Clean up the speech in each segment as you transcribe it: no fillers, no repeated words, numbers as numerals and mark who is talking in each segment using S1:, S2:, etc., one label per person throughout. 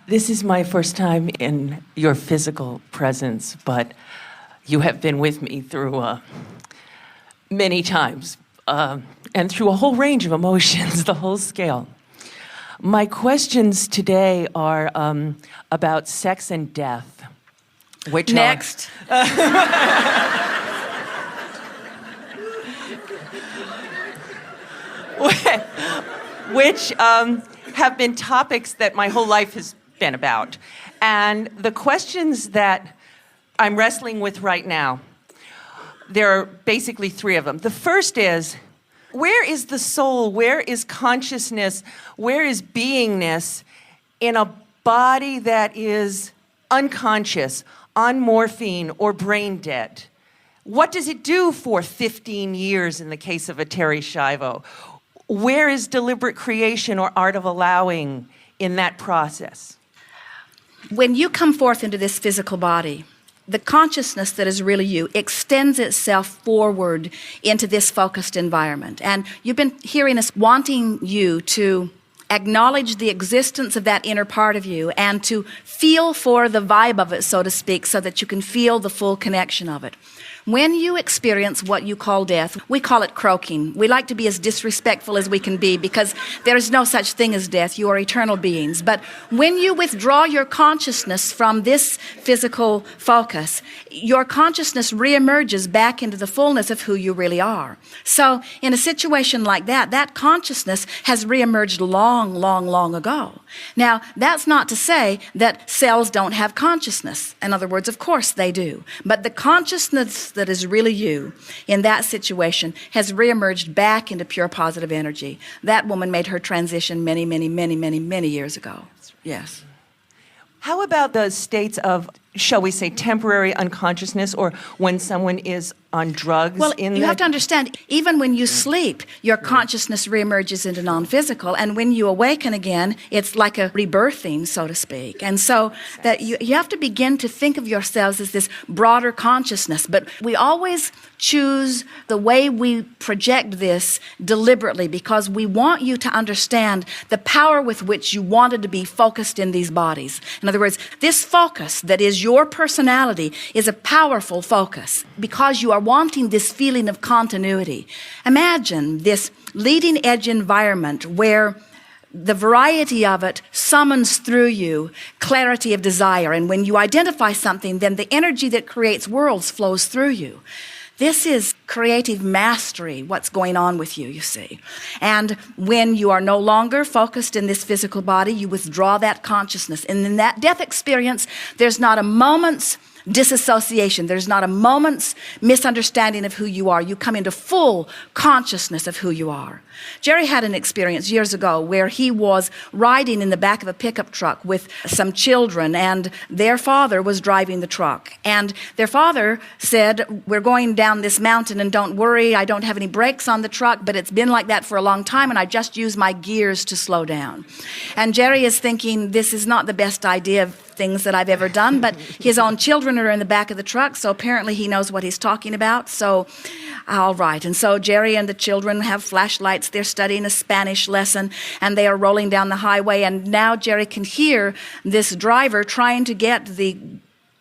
S1: This is my first time in your physical presence, but you have been with me through many times and through a whole range of emotions, the whole scale. My questions today are about sex and death. Which
S2: Next.
S1: Which have been topics that my whole life has been about. And the questions that I'm wrestling with right now, there are basically three of them. The first is, where is the soul? Where is consciousness? Where is beingness in a body that is unconscious, on morphine, or brain dead? What does it do for 15 years in the case of a Terry Schiavo? Where is deliberate creation or art of allowing in that process?
S2: When you come forth into this physical body, the consciousness that is really you extends itself forward into this focused environment. And you've been hearing us wanting you to acknowledge the existence of that inner part of you and to feel for the vibe of it, so to speak, so that you can feel the full connection of it. When you experience what you call death, we call it croaking. We like to be as disrespectful as we can be because there is no such thing as death. You are eternal beings. But when you withdraw your consciousness from this physical focus, your consciousness reemerges back into the fullness of who you really are. So in a situation like that, that consciousness has reemerged long, long, long ago. Now, that's not to say that cells don't have consciousness. In other words, of course they do. But the consciousness that is really you in that situation has reemerged back into pure positive energy. That woman made her transition many, many, many, many, many years ago. Yes.
S1: How about the states of, shall we say, temporary unconsciousness, or when someone is on drugs?
S2: Well, you have to understand, even when you sleep, your consciousness reemerges into non-physical, and when you awaken again, it's like a rebirthing, so to speak. And so that you have to begin to think of yourselves as this broader consciousness, but we always choose the way we project this deliberately because we want you to understand the power with which you wanted to be focused in these bodies. In other words, this focus that is your personality is a powerful focus because you are wanting this feeling of continuity. Imagine this leading edge environment where the variety of it summons through you clarity of desire. And when you identify something, then the energy that creates worlds flows through you. This is creative mastery, what's going on with you, you see. And when you are no longer focused in this physical body, you withdraw that consciousness. And in that death experience, there's not a moment's disassociation. There's not a moment's misunderstanding of who you are. You come into full consciousness of who you are. Jerry had an experience years ago where he was riding in the back of a pickup truck with some children, and their father was driving the truck. And their father said, "We're going down this mountain, and don't worry, I don't have any brakes on the truck, but it's been like that for a long time, and I just use my gears to slow down." And Jerry is thinking, this is not the best idea of things that I've ever done, but his own children are in the back of the truck, so apparently he knows what he's talking about. So, all right. And so Jerry and the children have flashlights. They're studying a Spanish lesson, and they are rolling down the highway. And now Jerry can hear this driver trying to get the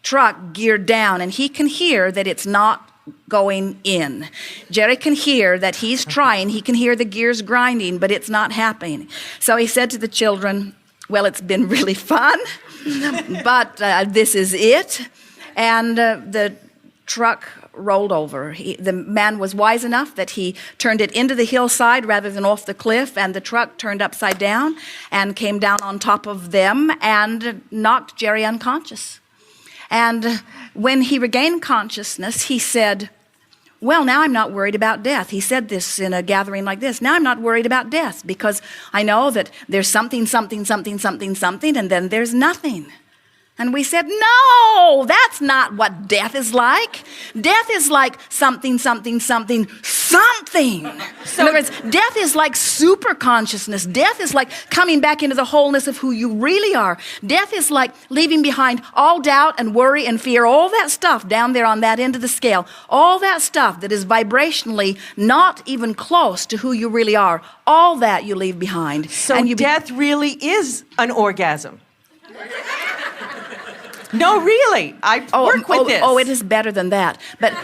S2: truck geared down, and he can hear that it's not going in. Jerry can hear that he's trying. He can hear the gears grinding, but it's not happening. So he said to the children, "Well, it's been really fun, but this is it." And the truck rolled over. The man was wise enough that he turned it into the hillside rather than off the cliff, and the truck turned upside down and came down on top of them and knocked Jerry unconscious. And when he regained consciousness, he said, "Well, now I'm not worried about death." He said this in a gathering like this. "Now I'm not worried about death because I know that there's something, something, something, something, something, and then there's nothing." And we said, no, that's not what death is like. Death is like something, something, something, something. In other words, death is like super consciousness. Death is like coming back into the wholeness of who you really are. Death is like leaving behind all doubt and worry and fear, all that stuff down there on that end of the scale, all that stuff that is vibrationally not even close to who you really are. All that you leave behind.
S1: So and death really is an orgasm. No, really. I work with this.
S2: Oh, it is better than that. But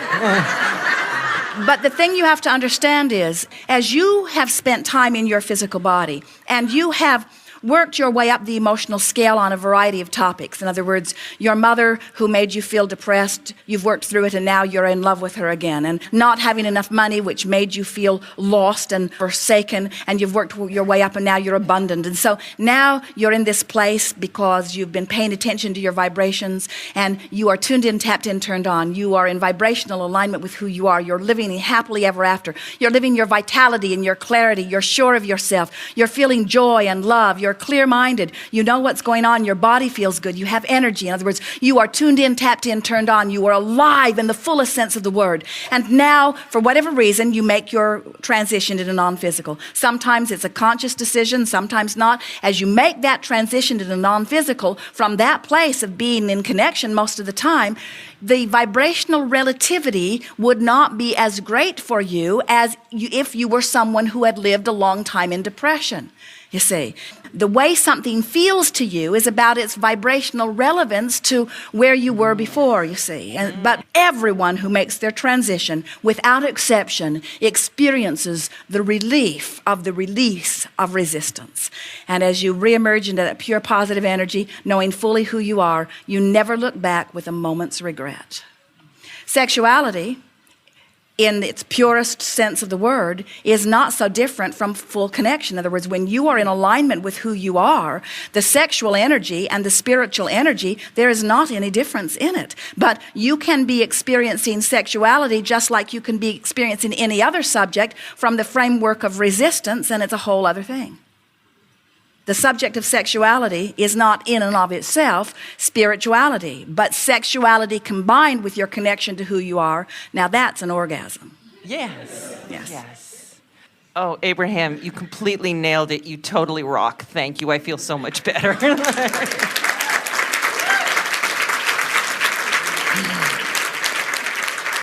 S2: the thing you have to understand is, as you have spent time in your physical body, and you have worked your way up the emotional scale on a variety of topics. In other words, your mother who made you feel depressed, you've worked through it and now you're in love with her again. And not having enough money, which made you feel lost and forsaken, and you've worked your way up and now you're abundant. And so now you're in this place because you've been paying attention to your vibrations and you are tuned in, tapped in, turned on. You are in vibrational alignment with who you are. You're living happily ever after. You're living your vitality and your clarity. You're sure of yourself. You're feeling joy and love. You're clear-minded. You know what's going on. Your body feels good. You have energy. In other words, you are tuned in, tapped in, turned on. You are alive in the fullest sense of the word. And now, for whatever reason, you make your transition into non-physical. Sometimes it's a conscious decision, sometimes not. As you make that transition to the non-physical, from that place of being in connection most of the time, the vibrational relativity would not be as great for you as if you were someone who had lived a long time in depression. You see, the way something feels to you is about its vibrational relevance to where you were before, you see. But everyone who makes their transition, without exception, experiences the relief of the release of resistance. And as you reemerge into that pure positive energy, knowing fully who you are, you never look back with a moment's regret. Sexuality, in its purest sense of the word, is not so different from full connection. In other words, when you are in alignment with who you are, the sexual energy and the spiritual energy, there is not any difference in it. But you can be experiencing sexuality just like you can be experiencing any other subject from the framework of resistance, and it's a whole other thing. The subject of sexuality is not in and of itself spirituality, but sexuality combined with your connection to who you are, now that's an orgasm.
S1: Yes.
S2: Yes.
S1: Yes. Oh, Abraham, you completely nailed it. You totally rock. Thank you. I feel so much better.